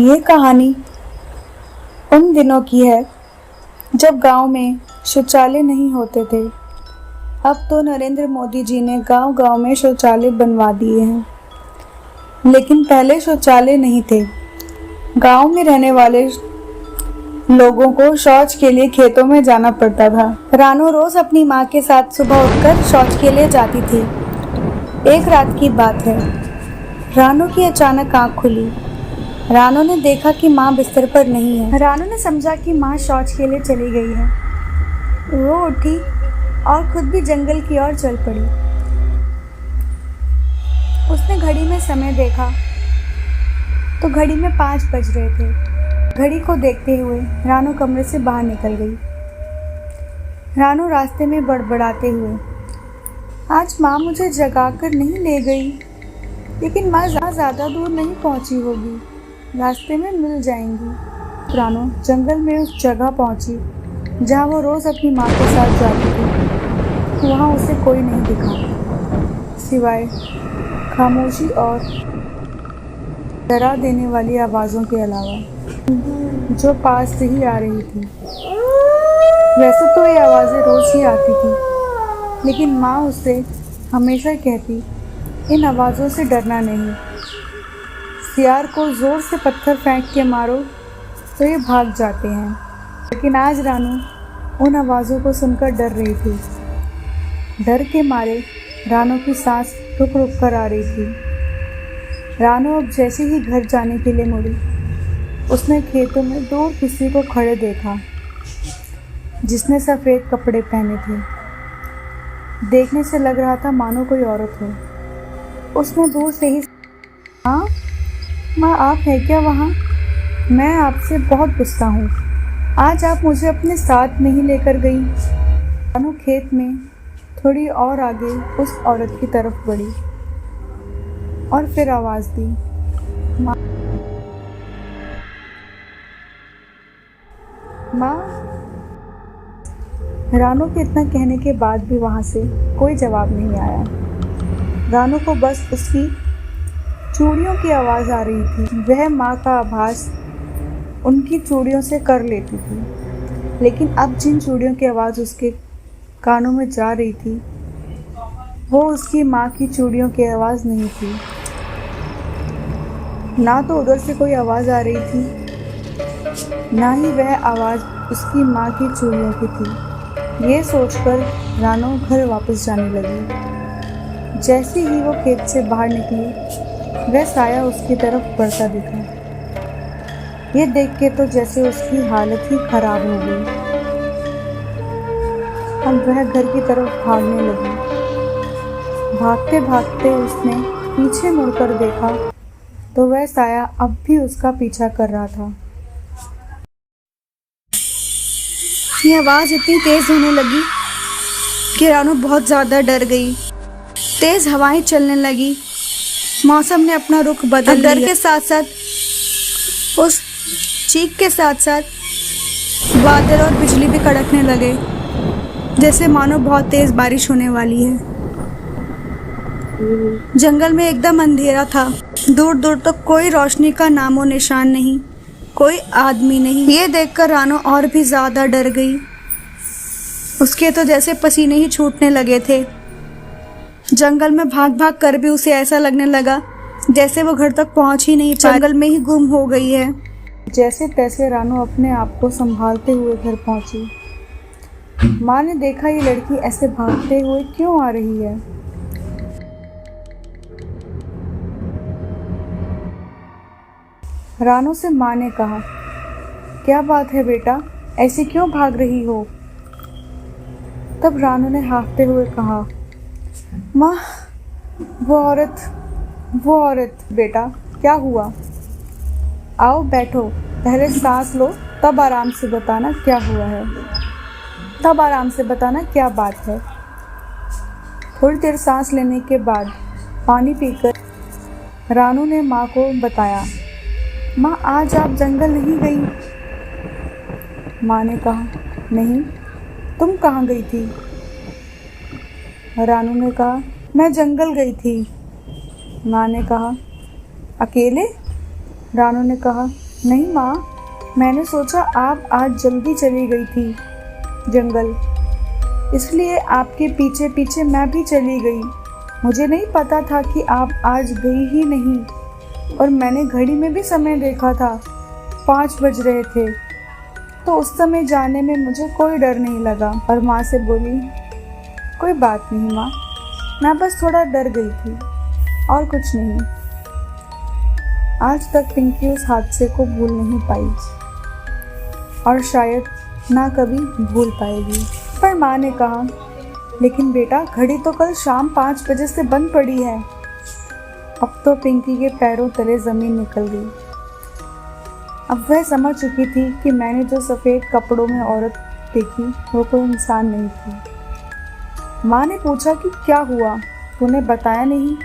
ये कहानी उन दिनों की है जब गांव में शौचालय नहीं होते थे। अब तो नरेंद्र मोदी जी ने गांव-गांव में शौचालय बनवा दिए हैं, लेकिन पहले शौचालय नहीं थे। गांव में रहने वाले लोगों को शौच के लिए खेतों में जाना पड़ता था। रानू रोज अपनी माँ के साथ सुबह उठकर शौच के लिए जाती थी। एक रात की बात है, रानू की अचानक आंख खुली। रानू ने देखा कि माँ बिस्तर पर नहीं है। रानू ने समझा कि माँ शौच के लिए चली गई है। वो उठी और खुद भी जंगल की ओर चल पड़ी। उसने घड़ी में समय देखा तो घड़ी में 5 बज रहे थे। घड़ी को देखते हुए रानू कमरे से बाहर निकल गई। रानू रास्ते में बड़बड़ाते हुए, आज माँ मुझे जगाकर नहीं ले गई, लेकिन माँ ज़्यादा दूर नहीं पहुँची होगी, रास्ते में मिल जाएंगी। रानू जंगल में उस जगह पहुंची जहां वो रोज अपनी माँ के साथ जाती थी। वहां उसे कोई नहीं दिखा, सिवाय खामोशी और डरा देने वाली आवाज़ों के अलावा, जो पास से ही आ रही थी। वैसे तो ये आवाज़ें रोज ही आती थी, लेकिन माँ उससे हमेशा कहती, इन आवाज़ों से डरना नहीं। सियार को जोर से पत्थर फेंक के मारो तो ये भाग जाते हैं। लेकिन आज रानू उन आवाज़ों को सुनकर डर रही थी। डर के मारे रानू की सांस रुक रुक कर आ रही थी। रानू अब जैसे ही घर जाने के लिए मुड़ी, उसने खेतों में दूर किसी को खड़े देखा, जिसने सफ़ेद कपड़े पहने थे। देखने से लग रहा था मानो कोई औरत हो। उसने दूर से ही, हाँ माँ, आप हैं क्या वहाँ? मैं आपसे बहुत गुस्सा हूँ, आज आप मुझे अपने साथ नहीं लेकर गई। रानू खेत में थोड़ी और आगे उस औरत की तरफ बढ़ी और फिर आवाज़ दी, माँ। माँ। रानू के इतना कहने के बाद भी वहाँ से कोई जवाब नहीं आया। रानू को बस उसकी चूड़ियों की आवाज़ आ रही थी। वह माँ का आभास उनकी चूड़ियों से कर लेती थी, लेकिन अब जिन चूड़ियों की आवाज़ उसके कानों में जा रही थी, वो उसकी माँ की चूड़ियों की आवाज़ नहीं थी। ना तो उधर से कोई आवाज़ आ रही थी, ना ही वह आवाज़ उसकी माँ की चूड़ियों की थी। ये सोचकर रानू घर वापस जाने लगी। जैसे ही वो खेत से बाहर निकली, वह साया उसकी तरफ बढ़ता दिखा। ये देख के तो जैसे उसकी हालत ही खराब हो गई। अब वह घर की तरफ भागने लगी। भागते भागते उसने पीछे मुड़कर देखा तो वह साया अब भी उसका पीछा कर रहा था। ये आवाज़ इतनी तेज होने लगी कि रानू बहुत ज़्यादा डर गई। तेज हवाएं चलने लगी। मौसम ने अपना रुख बदल लिया। डर के साथ साथ, उस चीख के साथ साथ बादल और बिजली भी कड़कने लगे, जैसे मानो बहुत तेज बारिश होने वाली है। जंगल में एकदम अंधेरा था। दूर दूर तक कोई रोशनी का नामो निशान नहीं, कोई आदमी नहीं। ये देखकर रानू और भी ज्यादा डर गई। उसके तो जैसे पसीने ही छूटने लगे थे। जंगल में भाग भाग कर भी उसे ऐसा लगने लगा जैसे वो घर तक पहुंच ही नहीं, जंगल में ही गुम हो गई है। जैसे तैसे रानू अपने आप को संभालते हुए घर पहुंची। माँ ने देखा ये लड़की ऐसे भागते हुए क्यों आ रही है। रानू से माँ ने कहा, क्या बात है बेटा, ऐसे क्यों भाग रही हो? तब रानू ने हाँफते हुए कहा, माँ, वो औरत। बेटा, क्या हुआ? आओ बैठो, पहले सांस लो, तब आराम से बताना क्या हुआ है, तब आराम से बताना क्या बात है। थोड़ी देर सांस लेने के बाद पानी पीकर रानू ने माँ को बताया, माँ, आज आप जंगल नहीं गई? माँ ने कहा, नहीं, तुम कहाँ गई थी? रानू ने कहा, मैं जंगल गई थी। माँ ने कहा, अकेले? रानू ने कहा, नहीं माँ, मैंने सोचा आप आज जल्दी चली गई थी जंगल, इसलिए आपके पीछे पीछे मैं भी चली गई। मुझे नहीं पता था कि आप आज गई ही नहीं। और मैंने घड़ी में भी समय देखा था, 5 बज रहे थे। तो उस समय जाने में मुझे कोई डर नहीं लगा। और माँ से बोली, कोई बात नहीं माँ, मैं बस थोड़ा डर गई थी और कुछ नहीं। आज तक पिंकी उस हादसे को भूल नहीं पाई और शायद ना कभी भूल पाएगी। पर माँ ने कहा, लेकिन बेटा घड़ी तो कल शाम 5 बजे से बंद पड़ी है। अब तो पिंकी के पैरों तले ज़मीन निकल गई। अब वह समझ चुकी थी कि मैंने जो सफ़ेद कपड़ों में औरत देखी वो कोई इंसान नहीं थी। माँ ने पूछा कि क्या हुआ, तूने बताया नहीं?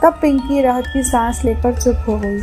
तब पिंकी राहत की सांस लेकर चुप हो गई।